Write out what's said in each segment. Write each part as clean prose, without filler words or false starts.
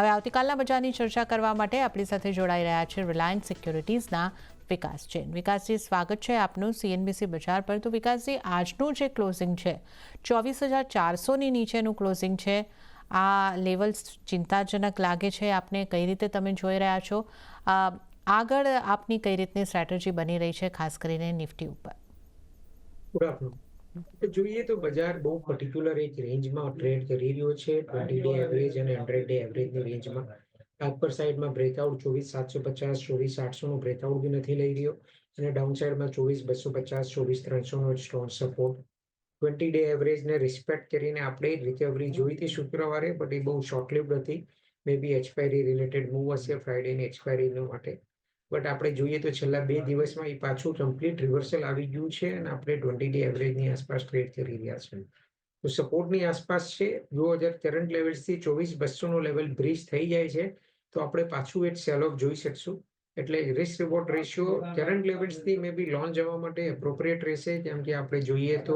હવે આવતીકાલના બજારની ચર્ચા કરવા માટે આપણી સાથે જોડાઈ રહ્યા છે રિલાયન્સ સિક્યોરિટીઝના વિકાસ જૈન. વિકાસજી, સ્વાગત છે આપનું CNBC બજાર પર. તો વિકાસજી, આજનું જે ક્લોઝિંગ છે 24,400ની નીચેનું ક્લોઝિંગ છે. આ લેવલ ચિંતાજનક લાગે છે આપને? કઈ રીતે તમે જોઈ રહ્યા છો? આગળ આપની કઈ રીતની સ્ટ્રેટેજી બની રહી છે, ખાસ કરીને નિફ્ટી ઉપર? Good afternoon. જોઈએ તો બજાર બહુ પર્ટિક્યુલર એક રેન્જમાં ટ્રેડ કરી રહ્યો છે, 20-day એવરેજ અને 100-day એવરેજની રેન્જમાં. અપર સાઇડમાં બ્રેકઆઉટ 24,750, 24,800નું બ્રેકઆઉટ બી નથી લઈ રહ્યો અને ડાઉન સાઇડમાં 24,250, 24,300નો સ્ટ્રોંગ સપોર્ટ. 20-day એવરેજને રિસ્પેક્ટ કરીને આપણે રિકવરી જોઈ હતી શુક્રવારે, બટ એ બહુ શોર્ટલિવ્ડ હતી. મે બી એક્સપાયરી રિલેટેડ મૂવ હશે ફ્રાઇડેની એક્સપાયરી માટે. બટ આપણે જોઈએ તો છેલ્લા 2 દિવસમાં એ પાછું કમ્પ્લીટ રિવર્સલ આવી ગયું છે અને આપણે 20-day એવરેજની આસપાસ ટ્રેડ કરી રહ્યા છે. તો સપોર્ટની આસપાસ છે. જો અગર કરંટ લેવલ્સથી 24,200નો લેવલ બ્રીચ થઈ જાય છે તો આપણે પાછું એક સેલ ઓફ જોઈ શકશું. એટલે રિસ્ક રિવોર્ડ રેશિયો કરંટ લેવલ્સથી મે બી લોન જવા માટે એપ્રોપ્રિએટ રહેશે, કેમ કે આપણે જોઈએ તો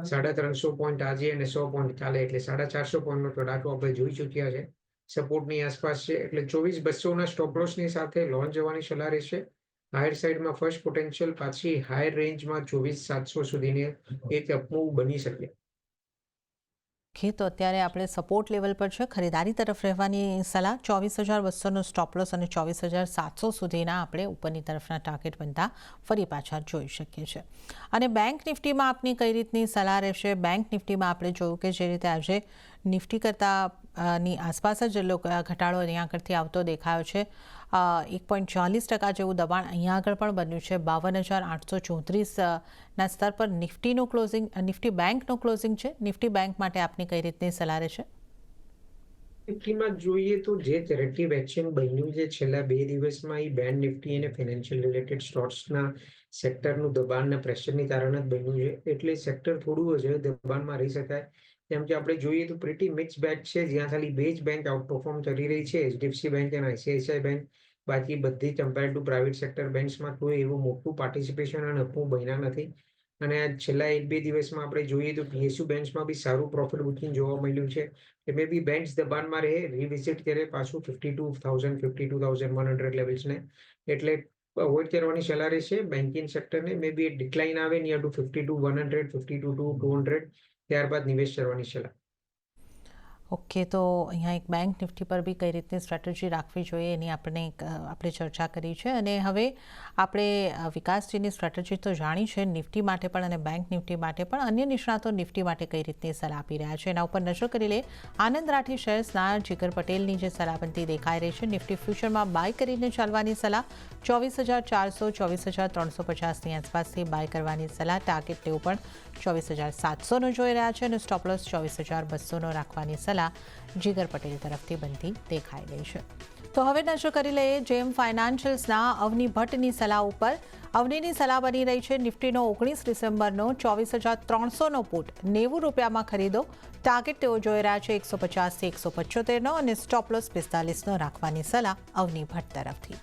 350 પોઈન્ટ આજે અને 100 પોઈન્ટ કાલે, એટલે 450 પોઈન્ટનો તડાકો આપણે જોઈ ચૂક્યા છે. સપોર્ટની આસપાસ છે, એટલે 24,200ના સ્ટોપ લોસની સાથે લોન જવાની સલાહ રહેશે. હાયર સાઇડમાં ફર્સ્ટ પોટેન્શિયલ પાછી હાયર રેન્જમાં 24,700 સુધીની એક અપમૂવ બની શકે. તો અત્યારે આપણે સપોર્ટ લેવલ પર છે, ખરીદારી તરફ રહેવાની સલાહ. 24,200નો સ્ટોપ લોસ અને 24,700 સુધીના આપણે ઉપરની તરફના ટાર્ગેટ બનતા ફરી પાછા જોઈ શકીએ છીએ. અને બેંક નિફ્ટીમાં આપની કઈ રીતની સલાહ રહેશે? બેંક નિફ્ટીમાં આપણે જોયું કે જે રીતે આજે નિફ્ટી કરતાંની આસપાસ જ ઘટાડો અહીંયા આગળથી આવતો દેખાયો છે. 1.40% જેવું દબાણ અહીંયા આગળ પણ બન્યું છે. 52,834ના સ્તર પર નિફ્ટીનું ક્લોઝિંગ, નિફ્ટી બેંકનું ક્લોઝિંગ છે. નિફ્ટી બેંક માટે આપની કઈ રીતની સલાહ રહેશે? નિફ્ટીમાં જોઈએ તો જે કરેક્ટિવ એક્શન બન્યું છે છેલ્લા 2 દિવસમાં, એ બેંક નિફ્ટી અને ફાઇનાન્શિયલ રિલેટેડ સ્ટોક્સના સેક્ટરનું દબાણના પ્રેશરની કારણે જ બન્યું છે. એટલે સેક્ટર થોડું હજુ દબાણમાં રહી શકાય. કેમ કે આપણે જોઈએ તો પ્રીટી મિક્સ બેગ છે, જ્યાં ખાલી 2 જ બેંક આઉટપરફોર્મ કરી રહી છે, HDFC બેંક અને ICICI બેંક. બાકી બધી કમ્પેર ટુ પ્રાઇવેટ સેક્ટર બેંક્સમાં કોઈ એવું મોટું પાર્ટિસિપેશન અને અપમૂવ બન્યા નથી. અને છેલ્લા 1-2 દિવસમાં આપણે જોઈએ તો PSU બેંક્સમાં બી સારું પ્રોફિટ બુકિંગ જોવા મળ્યું છે. મે બી બેંક્સ દબાણમાં રહે, રિવિઝિટ કરે પાછું 52,000, 52,100 લેવલ્સને. એટલે અવોઇડ કરવાની સલાહ રહેશે બેન્કિંગ સેક્ટરને. મે બી ડિક્લાઇન આવે નિયર ટુ 52,100, 52,200, ત્યારબાદ નિવેશ કરવાની સલાહ. ઓકે, તો અહીંયા એક બેંક નિફ્ટી પર બી કઈ રીતની સ્ટ્રેટેજી રાખવી જોઈએ એની આપણે ચર્ચા કરી છે. અને હવે આપણે વિકાસજીની સ્ટ્રેટેજી તો જાણી છે નિફ્ટી માટે પણ અને બેંક નિફ્ટી માટે પણ. અન્ય નિષ્ણાતો નિફ્ટી માટે કઈ રીતની સલાહ આપી રહ્યા છે એના ઉપર નજર કરી લે. આનંદ રાઠી શેર્સના જીગર પટેલની જે સલાહ બનતી દેખાઈ રહી છે. નિફ્ટી ફ્યુચરમાં બાય કરીને ચાલવાની સલાહ. 24,400, 24,350ની આસપાસથી બાય કરવાની સલાહ. ટાર્ગેટ તેઓ પણ 24,700નો જોઈ રહ્યા છે અને સ્ટોપ લોસ 24,200નો રાખવાની સલાહ જીગર પટેલ તરફથી બનતી દેખાઈ રહી છે. તો હવે નજર કરી લઈએ જેમ ફાઇનાન્શિયલ્સના અવની ભટ્ટની સલાહ ઉપર. અવનીની સલાહ બની રહી છે નિફ્ટીનો 19 ડિસેમ્બરનો 24,300નો પુટ 90 રૂપિયામાં ખરીદો. ટાર્ગેટ તેઓ જોઈ રહ્યા છે 150 થી 175નો અને સ્ટોપ લોસ 45નો રાખવાની સલાહ અવની ભટ્ટ તરફથી.